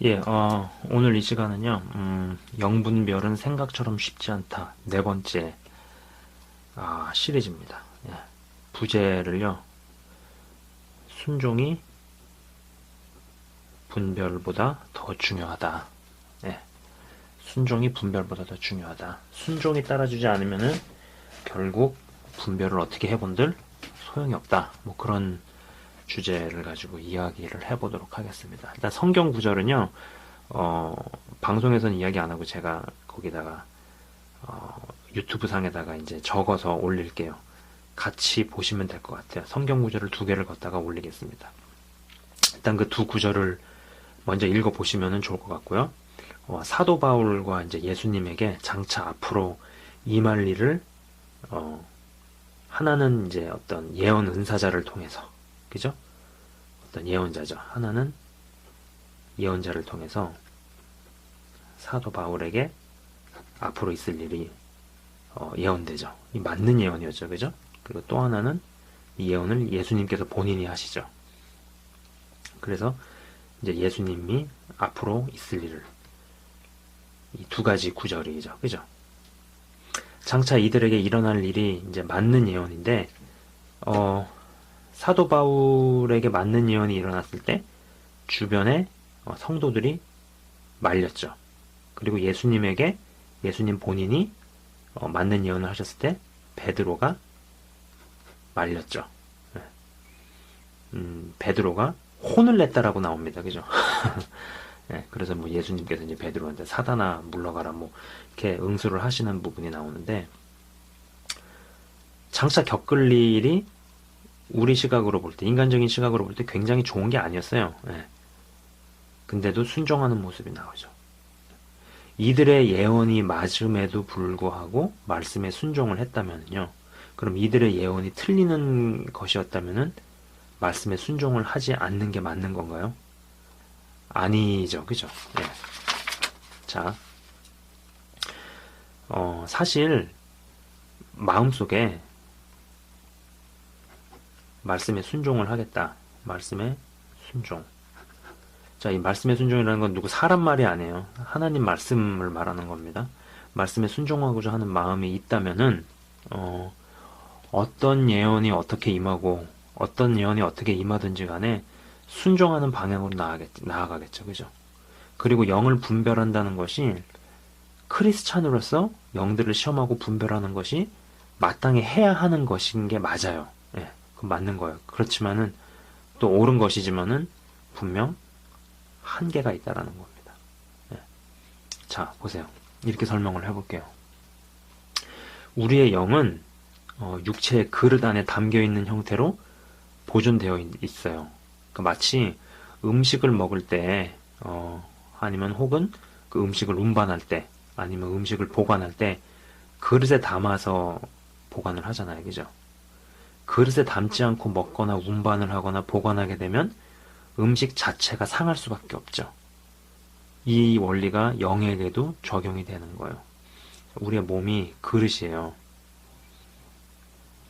예, 오늘 이 시간은요, 영분별은 생각처럼 쉽지 않다. 네 번째, 시리즈입니다. 예, 부제를요, 순종이 분별보다 더 중요하다. 예, 순종이 분별보다 더 중요하다. 순종이 따라주지 않으면은 결국 분별을 어떻게 해본들 소용이 없다. 뭐 그런 주제를 가지고 이야기를 해보도록 하겠습니다. 일단 성경 구절은요, 방송에서는 이야기 안 하고 제가 거기다가 유튜브 상에다가 이제 적어서 올릴게요. 같이 보시면 될 것 같아요. 성경 구절을 두 개를 걷다가 올리겠습니다. 일단 그 두 구절을 먼저 읽어 보시면 좋을 것 같고요. 사도 바울과 이제 예수님에게 장차 앞으로 임할 일을 하나는 이제 어떤 예언 은사자를 통해서, 그죠? 어떤 예언자죠. 하나는 예언자를 통해서 사도 바울에게 앞으로 있을 일이 예언되죠. 이 맞는 예언이었죠. 그죠? 그리고 또 하나는 이 예언을 예수님께서 본인이 하시죠. 그래서 이제 예수님이 앞으로 있을 일을, 이 두 가지 구절이죠. 그죠? 장차 이들에게 일어날 일이 이제 맞는 예언인데, 사도 바울에게 맞는 예언이 일어났을 때 주변에 성도들이 말렸죠. 그리고 예수님 본인이 맞는 예언을 하셨을 때 베드로가 말렸죠. 예. 베드로가 혼을 냈다라고 나옵니다. 그죠? 예, 그래서 뭐 예수님께서 이제 베드로한테 사단아 물러가라 뭐 이렇게 응수를 하시는 부분이 나오는데, 장차 겪을 일이 우리 시각으로 볼 때, 인간적인 시각으로 볼 때 굉장히 좋은 게 아니었어요. 예. 근데도 순종하는 모습이 나오죠. 이들의 예언이 맞음에도 불구하고 말씀에 순종을 했다면요. 그럼 이들의 예언이 틀리는 것이었다면은 말씀에 순종을 하지 않는 게 맞는 건가요? 아니죠. 그죠? 예. 자, 사실 마음속에 말씀에 순종을 하겠다. 말씀에 순종. 자, 이 말씀의 순종이라는 건 누구 사람 말이 아니에요. 하나님 말씀을 말하는 겁니다. 말씀에 순종하고자 하는 마음이 있다면은 어떤 예언이 어떻게 임하고 어떤 예언이 어떻게 임하든지 간에 순종하는 방향으로 나아가겠죠. 그죠? 그리고 영을 분별한다는 것이 크리스찬으로서 영들을 시험하고 분별하는 것이 마땅히 해야 하는 것인 게 맞아요. 예, 그건 맞는 거예요. 그렇지만은 또 옳은 것이지만은 분명 한계가 있다라는 겁니다. 예. 자, 보세요. 이렇게 설명을 해볼게요. 우리의 영은 육체의 그릇 안에 담겨 있는 형태로 보존되어 있어요. 그러니까 마치 음식을 먹을 때, 아니면 혹은 그 음식을 운반할 때, 아니면 음식을 보관할 때 그릇에 담아서 보관을 하잖아요. 그죠? 그릇에 담지 않고 먹거나 운반을 하거나 보관하게 되면 음식 자체가 상할 수밖에 없죠. 이 원리가 영에게도 적용이 되는 거예요. 우리의 몸이 그릇이에요.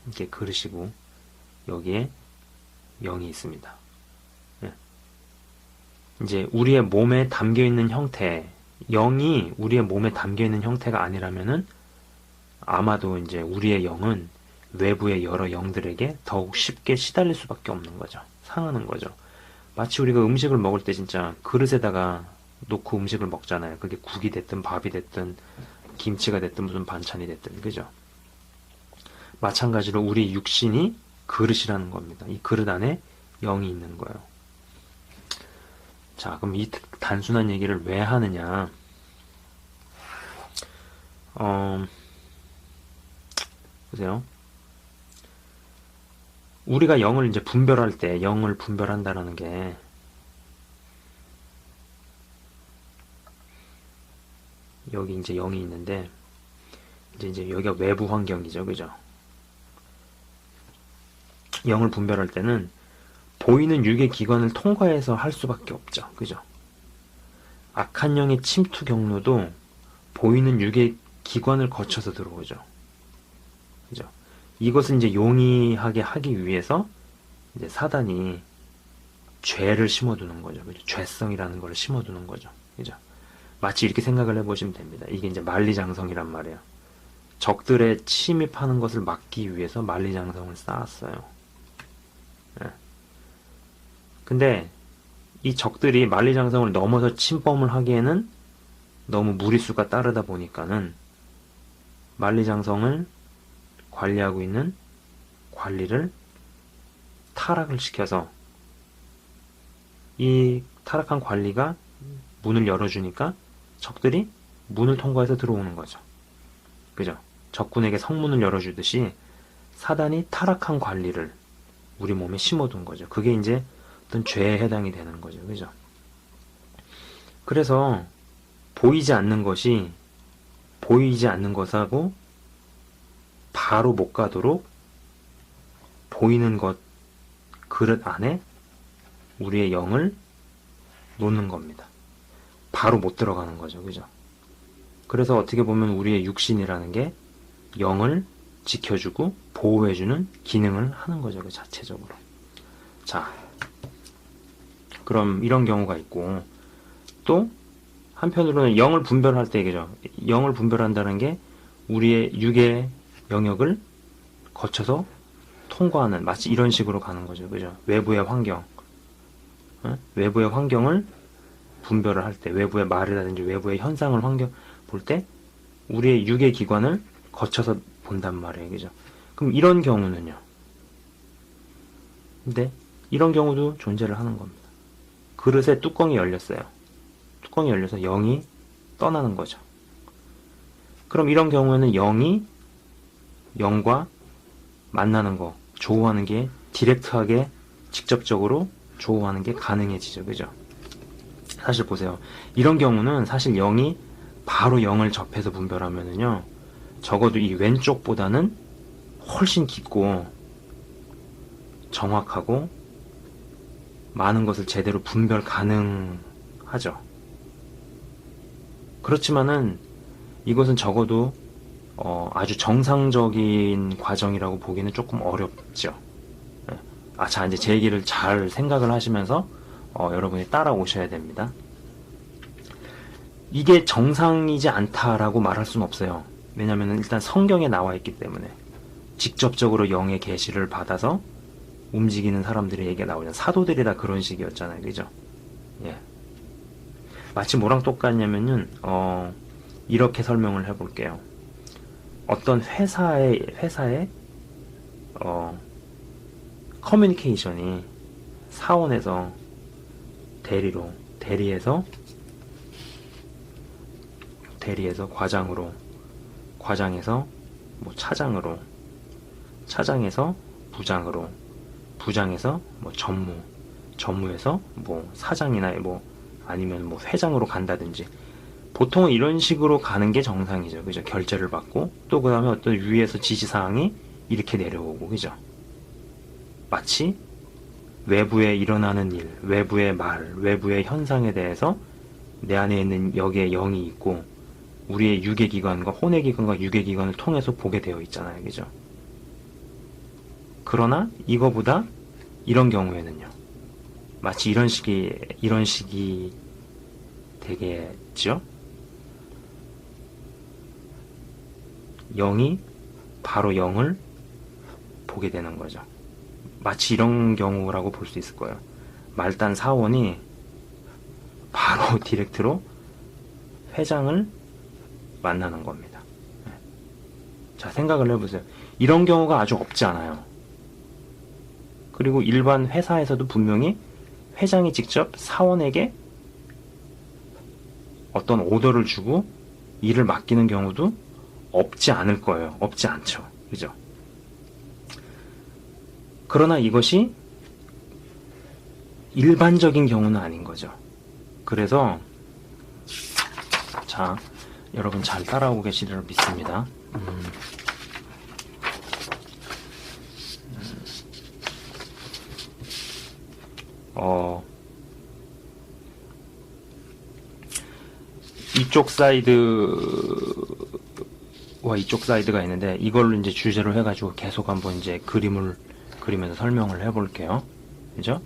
이게 그릇이고 여기에 영이 있습니다. 예. 이제 우리의 몸에 담겨 있는 형태, 영이 우리의 몸에 담겨 있는 형태가 아니라면은 아마도 이제 우리의 영은 외부의 여러 영들에게 더욱 쉽게 시달릴 수밖에 없는 거죠. 상하는 거죠. 마치 우리가 음식을 먹을 때 진짜 그릇에다가 놓고 음식을 먹잖아요. 그게 국이 됐든 밥이 됐든 김치가 됐든 무슨 반찬이 됐든, 그죠? 마찬가지로 우리 육신이 그릇이라는 겁니다. 이 그릇 안에 영이 있는 거예요. 자, 그럼 이 단순한 얘기를 왜 하느냐? 보세요. 우리가 영을 이제 분별할 때, 영을 분별한다라는 게, 여기 이제 영이 있는데, 이제 여기가 외부 환경이죠. 그죠? 영을 분별할 때는 보이는 육의 기관을 통과해서 할 수밖에 없죠. 그죠? 악한 영의 침투 경로도 보이는 육의 기관을 거쳐서 들어오죠. 그죠? 이것은 이제 용이하게 하기 위해서 이제 사단이 죄를 심어두는 거죠. 그죠? 죄성이라는 걸 심어두는 거죠. 그죠? 마치 이렇게 생각을 해보시면 됩니다. 이게 이제 만리장성이란 말이에요. 적들의 침입하는 것을 막기 위해서 만리장성을 쌓았어요. 예. 근데 이 적들이 만리장성을 넘어서 침범을 하기에는 너무 무리수가 따르다 보니까는 만리장성을 관리하고 있는 관리를 타락을 시켜서 이 타락한 관리가 문을 열어주니까 적들이 문을 통과해서 들어오는 거죠. 그죠? 적군에게 성문을 열어주듯이 사단이 타락한 관리를 우리 몸에 심어둔 거죠. 그게 이제 어떤 죄에 해당이 되는 거죠. 그죠? 그래서 보이지 않는 것이 보이지 않는 것하고 바로 못 가도록 보이는 것 그릇 안에 우리의 영을 놓는 겁니다. 바로 못 들어가는 거죠. 그죠? 그래서 어떻게 보면 우리의 육신이라는 게 영을 지켜주고 보호해주는 기능을 하는 거죠. 그 자체적으로. 자, 그럼 이런 경우가 있고, 또 한편으로는 영을 분별할 때, 그죠? 영을 분별한다는 게 우리의 육의 영역을 거쳐서 통과하는, 마치 이런 식으로 가는 거죠. 그죠? 외부의 환경, 외부의 환경을 분별을 할 때, 외부의 말이라든지 외부의 현상을 볼 때 우리의 육의 기관을 거쳐서 본단 말이에요. 그죠? 그럼 이런 경우는요. 근데 이런 경우도 존재를 하는 겁니다. 그릇에 뚜껑이 열렸어요. 뚜껑이 열려서 영이 떠나는 거죠. 그럼 이런 경우에는 영이 영과 만나는 거, 조우하는 게 디렉트하게 직접적으로 조우하는 게 가능해지죠. 그죠? 사실 보세요. 이런 경우는 사실 영이 바로 영을 접해서 분별하면은요, 적어도 이 왼쪽보다는 훨씬 깊고 정확하고 많은 것을 제대로 분별 가능하죠. 그렇지만은 이것은 적어도 아주 정상적인 과정이라고 보기는 조금 어렵죠. 자, 이제 제 얘기를 잘 생각을 하시면서 여러분이 따라오셔야 됩니다. 이게 정상이지 않다라고 말할 수는 없어요. 왜냐하면 일단 성경에 나와 있기 때문에 직접적으로 영의 계시를 받아서 움직이는 사람들의 얘기가 나오잖아요. 사도들이 다 그런 식이었잖아요. 그죠? 예. 마치 뭐랑 똑같냐면은 이렇게 설명을 해볼게요. 어떤 회사의 커뮤니케이션이 사원에서 대리로, 대리에서 과장으로, 과장에서 뭐 차장으로, 차장에서 부장으로, 부장에서 뭐 전무에서 뭐 사장이나 뭐 아니면 뭐 회장으로 간다든지, 보통은 이런 식으로 가는 게 정상이죠. 그죠? 결제를 받고 또 그 다음에 어떤 위에서 지시사항이 이렇게 내려오고, 그죠? 마치 외부에 일어나는 일, 외부의 말, 외부의 현상에 대해서 내 안에 있는 여기에 영이 있고 우리의 육의 기관과 혼의 기관과 육의 기관을 통해서 보게 되어 있잖아요. 그죠? 그러나 이거보다 이런 경우에는요, 마치 이런 식이 되겠죠? 영이 바로 영을 보게 되는 거죠. 마치 이런 경우라고 볼 수 있을 거예요. 말단 사원이 바로 디렉트로 회장을 만나는 겁니다. 자, 생각을 해보세요. 이런 경우가 아주 없지 않아요. 그리고 일반 회사에서도 분명히 회장이 직접 사원에게 어떤 오더를 주고 일을 맡기는 경우도 없지 않을 거예요. 없지 않죠. 그죠? 그러나 이것이 일반적인 경우는 아닌 거죠. 그래서 자, 여러분 잘 따라오고 계시리라 믿습니다. 이쪽 사이드와 이쪽 사이드가 있는데, 이걸로 이제 주제로 해가지고 계속 한번 이제 그림을 그리면서 설명을 해볼게요. 그죠?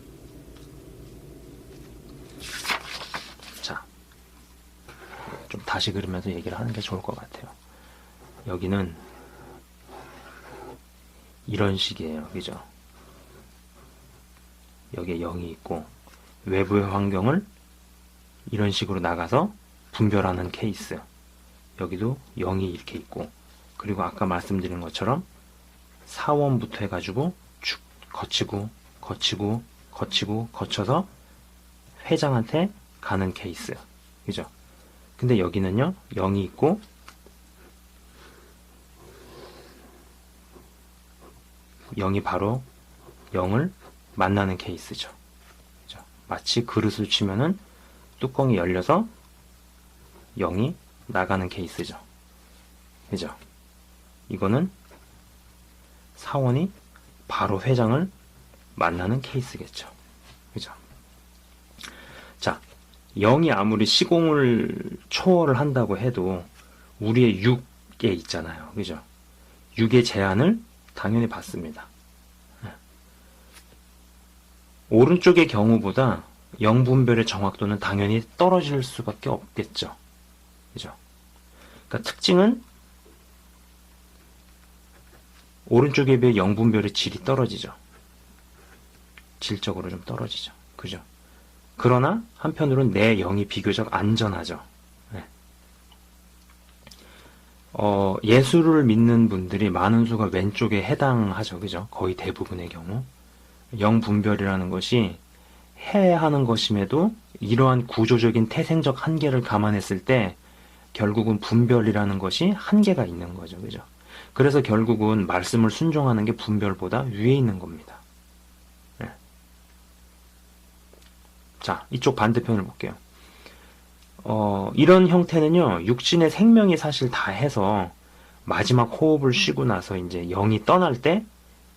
좀 다시 그리면서 얘기를 하는 게 좋을 것 같아요. 여기는 이런 식이에요. 그죠? 여기에 0이 있고 외부의 환경을 이런 식으로 나가서 분별하는 케이스. 여기도 0이 이렇게 있고, 그리고 아까 말씀드린 것처럼 4원부터 해가지고 쭉 거쳐서 회장한테 가는 케이스. 그죠? 근데 여기는요, 0이 있고, 0이 바로 0을 만나는 케이스죠. 그죠? 마치 그릇을 치면은 뚜껑이 열려서 0이 나가는 케이스죠. 그죠? 이거는 사원이 바로 회장을 만나는 케이스겠죠. 그죠? 자, 0이 아무리 시공을 초월을 한다고 해도 우리의 6에 있잖아요. 그죠? 6의 제한을 당연히 받습니다. 오른쪽의 경우보다 0분별의 정확도는 당연히 떨어질 수밖에 없겠죠. 그죠? 그러니까 특징은 오른쪽에 비해 0분별의 질이 떨어지죠. 질적으로 좀 떨어지죠. 그죠? 그러나 한편으로는 내 0이 비교적 안전하죠. 네. 예수를 믿는 분들이 많은 수가 왼쪽에 해당하죠. 그죠? 거의 대부분의 경우. 0분별이라는 것이 해야 하는 것임에도 이러한 구조적인 태생적 한계를 감안했을 때 결국은 분별이라는 것이 한계가 있는 거죠. 그죠? 그래서 결국은 말씀을 순종하는 게 분별보다 위에 있는 겁니다. 네. 자, 이쪽 반대편을 볼게요. 이런 형태는요, 육신의 생명이 사실 다 해서 마지막 호흡을 쉬고 나서 이제 영이 떠날 때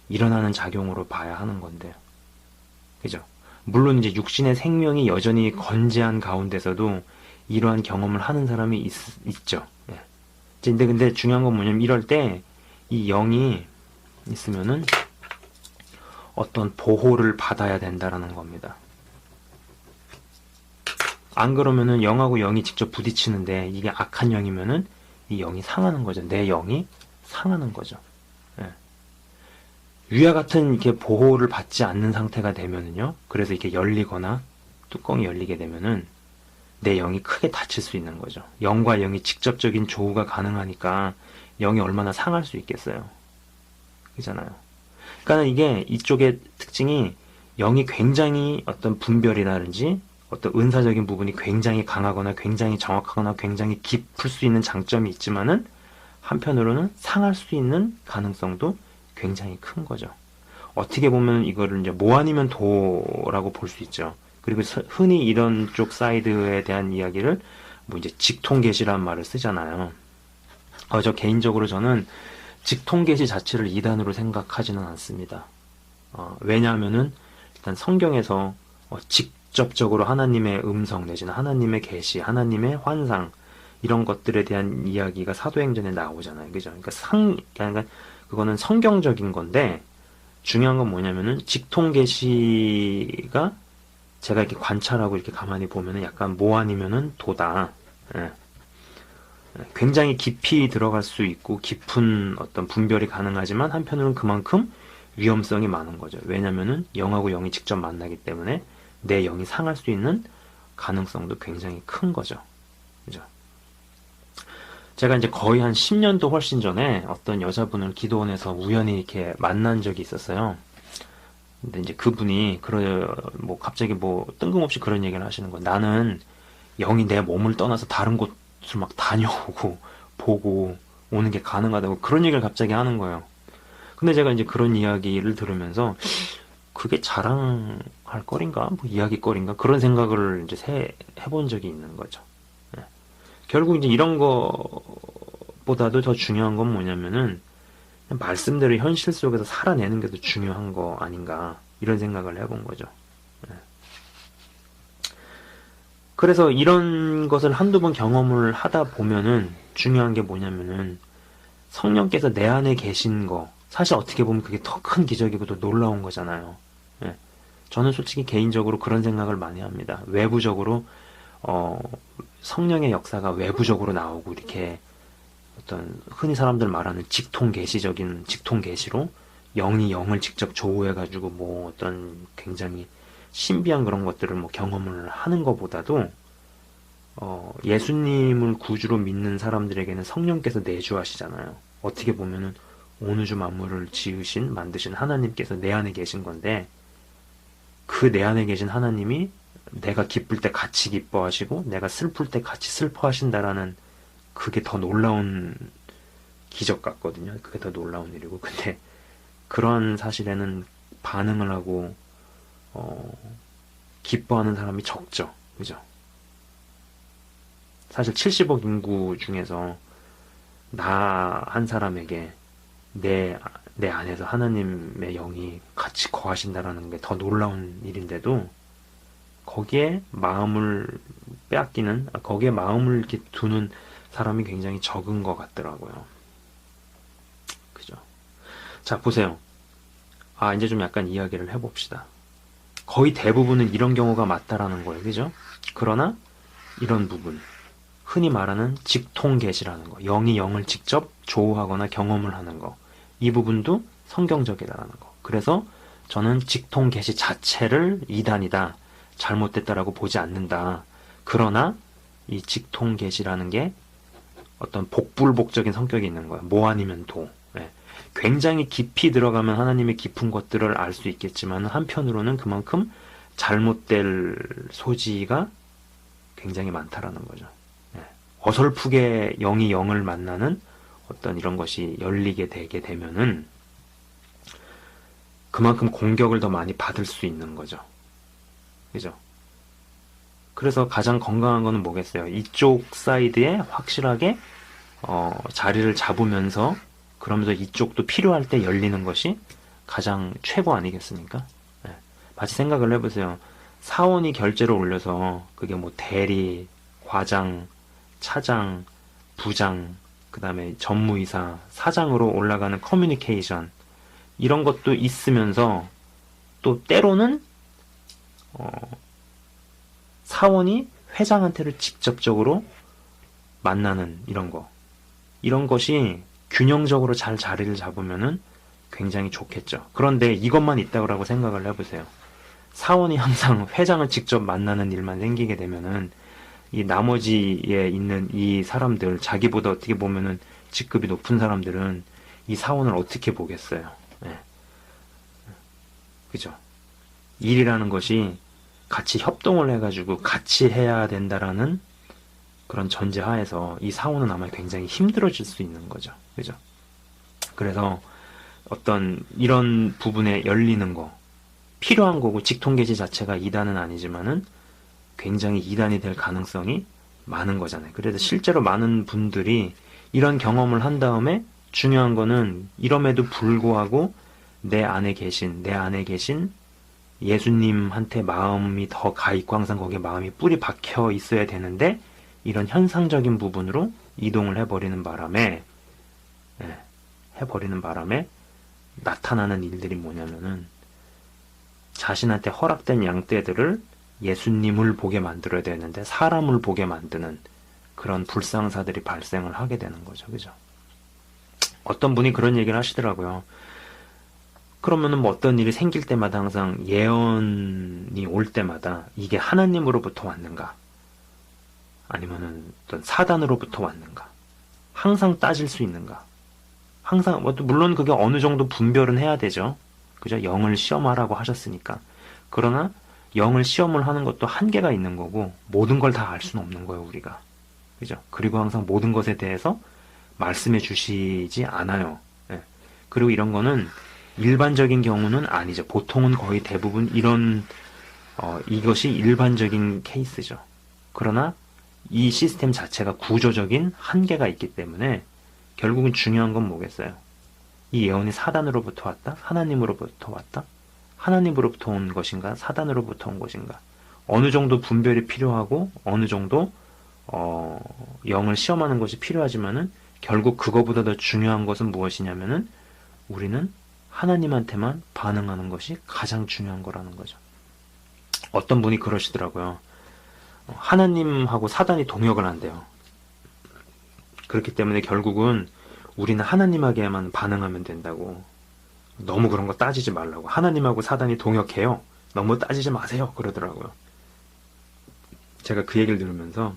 일어나는 작용으로 봐야 하는 건데요. 그죠? 물론 이제 육신의 생명이 여전히 건재한 가운데서도 이러한 경험을 하는 사람이 있죠. 예. 근데 중요한 건 뭐냐면 이럴 때 이 영이 있으면은 어떤 보호를 받아야 된다라는 겁니다. 안 그러면은 영하고 영이 직접 부딪히는데 이게 악한 영이면은 이 영이 상하는 거죠. 내 영이 상하는 거죠. 예. 위와 같은 이렇게 보호를 받지 않는 상태가 되면은요. 그래서 이렇게 열리거나 뚜껑이 열리게 되면은 내 영이 크게 다칠 수 있는 거죠. 영과 영이 직접적인 조우가 가능하니까 영이 얼마나 상할 수 있겠어요. 그잖아요. 그러니까 이게 이쪽의 특징이 영이 굉장히 어떤 분별이라든지 어떤 은사적인 부분이 굉장히 강하거나 굉장히 정확하거나 굉장히 깊을 수 있는 장점이 있지만은 한편으로는 상할 수 있는 가능성도 굉장히 큰 거죠. 어떻게 보면 이거를 이제 뭐 아니면 도라고 볼 수 있죠. 그리고 흔히 이런 쪽 사이드에 대한 이야기를 뭐 이제 직통계시라는 말을 쓰잖아요. 저 개인적으로 저는 직통계시 자체를 이단으로 생각하지는 않습니다. 왜냐하면은 일단 성경에서 직접적으로 하나님의 음성 내지는 하나님의 계시, 하나님의 환상 이런 것들에 대한 이야기가 사도행전에 나오잖아요. 그죠? 그러니까 그거는 성경적인 건데 중요한 건 뭐냐면은 직통계시가 제가 이렇게 관찰하고 이렇게 가만히 보면은 약간 뭐 아니면은 도다. 예. 굉장히 깊이 들어갈 수 있고 깊은 어떤 분별이 가능하지만 한편으로는 그만큼 위험성이 많은 거죠. 왜냐면은 영하고 영이 직접 만나기 때문에 내 영이 상할 수 있는 가능성도 굉장히 큰 거죠. 그죠? 제가 이제 거의 한 10년도 훨씬 전에 어떤 여자분을 기도원에서 우연히 이렇게 만난 적이 있었어요. 근데 이제 그분이 뭐 갑자기 뭐 뜬금없이 그런 얘기를 하시는 거예요. 나는 영이 내 몸을 떠나서 다른 곳을 막 다녀오고 보고 오는 게 가능하다고 그런 얘기를 갑자기 하는 거예요. 근데 제가 이제 그런 이야기를 들으면서 그게 자랑할 거린가? 뭐 이야기거리인가? 그런 생각을 이제 해본 적이 있는 거죠. 네. 결국 이제 이런 거보다도 더 중요한 건 뭐냐면은 말씀대로 현실 속에서 살아내는 게 더 중요한 거 아닌가 이런 생각을 해본 거죠. 네. 그래서 이런 것을 한두 번 경험을 하다 보면은 중요한 게 뭐냐면은 성령께서 내 안에 계신 거 사실 어떻게 보면 그게 더 큰 기적이고 더 놀라운 거잖아요. 예. 저는 솔직히 개인적으로 그런 생각을 많이 합니다. 외부적으로 성령의 역사가 외부적으로 나오고 이렇게 어떤 흔히 사람들 말하는 직통계시적인 직통계시로 영이 영을 직접 조우해가지고 뭐 어떤 굉장히 신비한 그런 것들을 뭐 경험을 하는 것보다도 예수님을 구주로 믿는 사람들에게는 성령께서 내주하시잖아요. 어떻게 보면은 온 우주 만물을 지으신 만드신 하나님께서 내 안에 계신 건데 그 내 안에 계신 하나님이 내가 기쁠 때 같이 기뻐하시고 내가 슬플 때 같이 슬퍼하신다라는 그게 더 놀라운 기적 같거든요. 그게 더 놀라운 일이고 근데 그런 사실에는 반응을 하고 기뻐하는 사람이 적죠. 그죠? 사실 70억 인구 중에서 나 한 사람에게 내 안에서 하나님의 영이 같이 거하신다라는 게 더 놀라운 일인데도 거기에 마음을 빼앗기는, 거기에 마음을 이렇게 두는 사람이 굉장히 적은 것 같더라고요. 그죠? 자, 보세요. 이제 좀 약간 이야기를 해봅시다. 거의 대부분은 이런 경우가 맞다라는 거예요. 그죠? 그러나 이런 부분, 흔히 말하는 직통계시라는 거, 영이 영을 직접 조우하거나 경험을 하는 거, 이 부분도 성경적이라는 거. 그래서 저는 직통계시 자체를 이단이다, 잘못됐다라고 보지 않는다. 그러나 이 직통계시라는 게 어떤 복불복적인 성격이 있는 거예요. 뭐 아니면 도. 네. 굉장히 깊이 들어가면 하나님의 깊은 것들을 알 수 있겠지만 한편으로는 그만큼 잘못될 소지가 굉장히 많다라는 거죠. 네. 어설프게 영이 영을 만나는 어떤 이런 것이 열리게 되게 되면은 그만큼 공격을 더 많이 받을 수 있는 거죠. 그죠? 그래서 가장 건강한 거는 뭐겠어요? 이쪽 사이드에 확실하게 자리를 잡으면서 그러면서 이쪽도 필요할 때 열리는 것이 가장 최고 아니겠습니까? 네. 마치 생각을 해보세요. 사원이 결제를 올려서 그게 뭐 대리, 과장, 차장, 부장, 그 다음에 전무이사, 사장으로 올라가는 커뮤니케이션 이런 것도 있으면서 또 때로는 사원이 회장한테를 직접적으로 만나는 이런 것이 균형적으로 잘 자리를 잡으면은 굉장히 좋겠죠. 그런데 이것만 있다고 생각을 해보세요. 사원이 항상 회장을 직접 만나는 일만 생기게 되면은 이 나머지에 있는 이 사람들, 자기보다 어떻게 보면은 직급이 높은 사람들은 이 사원을 어떻게 보겠어요. 네. 그죠? 일이라는 것이 같이 협동을 해가지고 같이 해야 된다라는 그런 전제 하에서 이 사원은 아마 굉장히 힘들어질 수 있는 거죠. 그죠? 그래서 어떤 이런 부분에 열리는 거 필요한 거고 직통계시 자체가 이단은 아니지만은 굉장히 이단이 될 가능성이 많은 거잖아요. 그래서 실제로 많은 분들이 이런 경험을 한 다음에 중요한 거는 이럼에도 불구하고 내 안에 계신 예수님한테 마음이 더 가 있고 항상 거기에 마음이 뿌리 박혀 있어야 되는데 이런 현상적인 부분으로 이동을 해버리는 바람에 나타나는 일들이 뭐냐면은 자신한테 허락된 양떼들을 예수님을 보게 만들어야 되는데 사람을 보게 만드는 그런 불상사들이 발생을 하게 되는 거죠. 그죠? 어떤 분이 그런 얘기를 하시더라고요. 그러면은 뭐 어떤 일이 생길 때마다 항상 예언이 올 때마다 이게 하나님으로부터 왔는가? 아니면은 어떤 사단으로부터 왔는가? 항상 따질 수 있는가? 항상, 물론 그게 어느 정도 분별은 해야 되죠. 그죠? 영을 시험하라고 하셨으니까. 그러나 영을 시험을 하는 것도 한계가 있는 거고 모든 걸 다 알 수는 없는 거예요, 우리가. 그죠? 그리고 항상 모든 것에 대해서 말씀해 주시지 않아요. 예. 그리고 이런 거는 일반적인 경우는 아니죠. 보통은 거의 대부분 이것이 일반적인 케이스죠. 그러나 이 시스템 자체가 구조적인 한계가 있기 때문에 결국은 중요한 건 뭐겠어요? 이 예언이 사단으로부터 왔다? 하나님으로부터 왔다? 하나님으로부터 온 것인가? 사단으로부터 온 것인가? 어느 정도 분별이 필요하고 어느 정도 영을 시험하는 것이 필요하지만은 결국 그거보다 더 중요한 것은 무엇이냐면은 우리는 하나님한테만 반응하는 것이 가장 중요한 거라는 거죠. 어떤 분이 그러시더라고요. 하나님하고 사단이 동역을 한대요. 그렇기 때문에 결국은 우리는 하나님에게만 반응하면 된다고. 너무 그런 거 따지지 말라고. 하나님하고 사단이 동역해요. 너무 따지지 마세요. 그러더라고요. 제가 그 얘기를 들으면서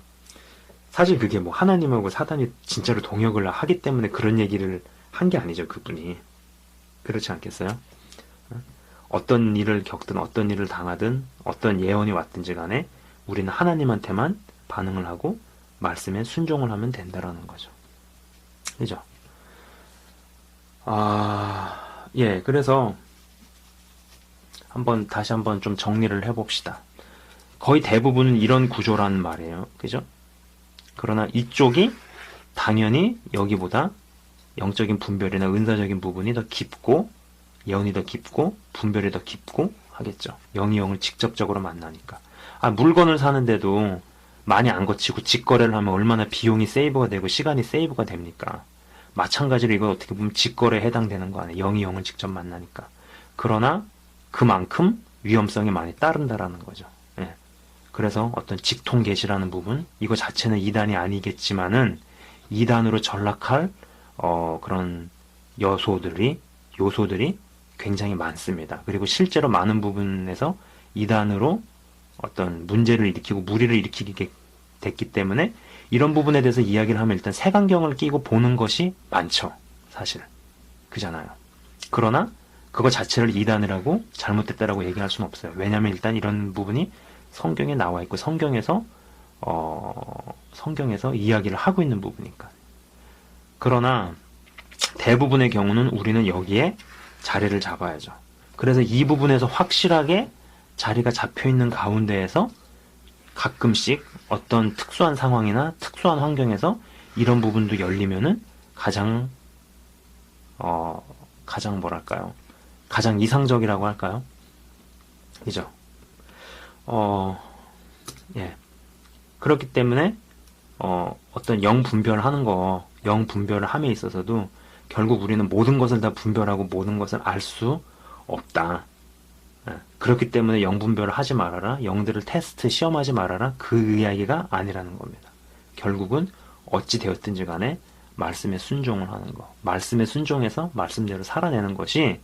사실 그게 뭐 하나님하고 사단이 진짜로 동역을 하기 때문에 그런 얘기를 한 게 아니죠. 그분이. 그렇지 않겠어요? 어떤 일을 겪든 어떤 일을 당하든 어떤 예언이 왔든지 간에 우리는 하나님한테만 반응을 하고 말씀에 순종을 하면 된다라는 거죠. 그죠? 예, 그래서 다시 한번 좀 정리를 해봅시다. 거의 대부분은 이런 구조라는 말이에요. 그죠? 그러나 이쪽이 당연히 여기보다 영적인 분별이나 은사적인 부분이 더 깊고 예언이 더 깊고 분별이 더 깊고 하겠죠. 영이 영을 직접적으로 만나니까. 물건을 사는데도 많이 안 거치고 직거래를 하면 얼마나 비용이 세이브가 되고 시간이 세이브가 됩니까? 마찬가지로 이거 어떻게 보면 직거래에 해당되는 거 아니에요. 영이 영을 직접 만나니까. 그러나 그만큼 위험성이 많이 따른다라는 거죠. 예. 그래서 어떤 직통계시라는 부분, 이거 자체는 이단이 아니겠지만은 이단으로 전락할 그런 요소들이 굉장히 많습니다. 그리고 실제로 많은 부분에서 이단으로 어떤 문제를 일으키고 무리를 일으키게 됐기 때문에 이런 부분에 대해서 이야기를 하면 일단 색안경을 끼고 보는 것이 많죠. 사실. 그잖아요. 그러나 그거 자체를 이단이라고 잘못됐다라고 얘기할 수는 없어요. 왜냐하면 일단 이런 부분이 성경에 나와 있고 성경에서 이야기를 하고 있는 부분이니까. 그러나 대부분의 경우는 우리는 여기에 자리를 잡아야죠. 그래서 이 부분에서 확실하게 자리가 잡혀있는 가운데에서 가끔씩 어떤 특수한 상황이나 특수한 환경에서 이런 부분도 열리면은 가장 뭐랄까요? 가장 이상적이라고 할까요? 그죠? 예. 그렇기 때문에 어떤 영 분별을 함에 있어서도 결국 우리는 모든 것을 다 분별하고 모든 것을 알 수 없다. 그렇기 때문에 영 분별을 하지 말아라. 영들을 테스트, 시험하지 말아라. 그 이야기가 아니라는 겁니다. 결국은 어찌 되었든지 간에 말씀에 순종을 하는 거. 말씀에 순종해서 말씀대로 살아내는 것이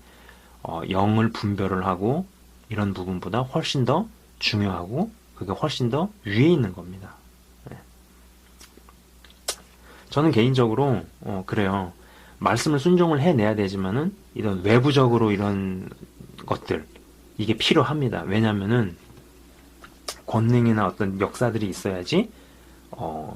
영을 분별을 하고 이런 부분보다 훨씬 더 중요하고 그게 훨씬 더 위에 있는 겁니다. 저는 개인적으로 그래요. 말씀을 순종을 해내야 되지만은 이런 외부적으로 이런 것들 이게 필요합니다. 왜냐면은 권능이나 어떤 역사들이 있어야지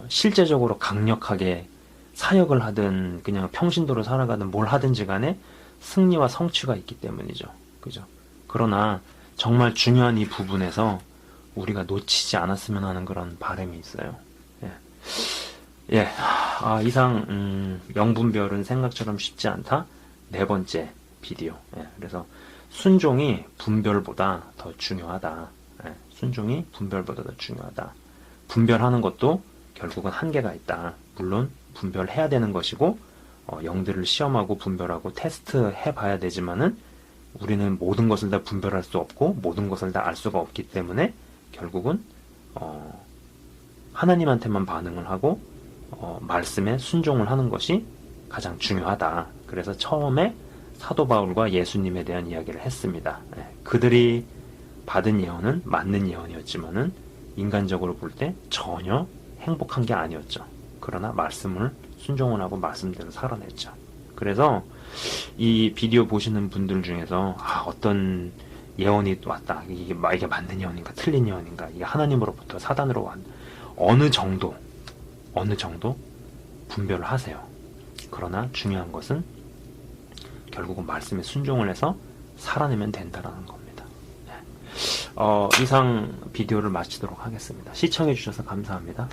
실제적으로 강력하게 사역을 하든 그냥 평신도로 살아가든 뭘 하든지 간에 승리와 성취가 있기 때문이죠. 그죠? 그러나 정말 중요한 이 부분에서 우리가 놓치지 않았으면 하는 그런 바람이 있어요. 예. 이상 영분별은 생각처럼 쉽지 않다. 4번째 비디오. 그래서 순종이 분별보다 더 중요하다. 순종이 분별보다 더 중요하다. 분별하는 것도 결국은 한계가 있다. 물론 분별해야 되는 것이고 영들을 시험하고 분별하고 테스트해 봐야 되지만은 우리는 모든 것을 다 분별할 수 없고 모든 것을 다 알 수가 없기 때문에 결국은 하나님한테만 반응을 하고 말씀에 순종을 하는 것이 가장 중요하다. 그래서 처음에 사도 바울과 예수님에 대한 이야기를 했습니다. 그들이 받은 예언은 맞는 예언이었지만은 인간적으로 볼 때 전혀 행복한 게 아니었죠. 그러나 말씀을 순종을 하고 말씀대로 살아냈죠. 그래서 이 비디오 보시는 분들 중에서 어떤 예언이 왔다. 이게 맞는 예언인가 틀린 예언인가 이게 하나님으로부터 사단으로 왔 어느 정도 분별을 하세요. 그러나 중요한 것은 결국은 말씀에 순종을 해서 살아내면 된다라는 겁니다. 이상 비디오를 마치도록 하겠습니다. 시청해 주셔서 감사합니다.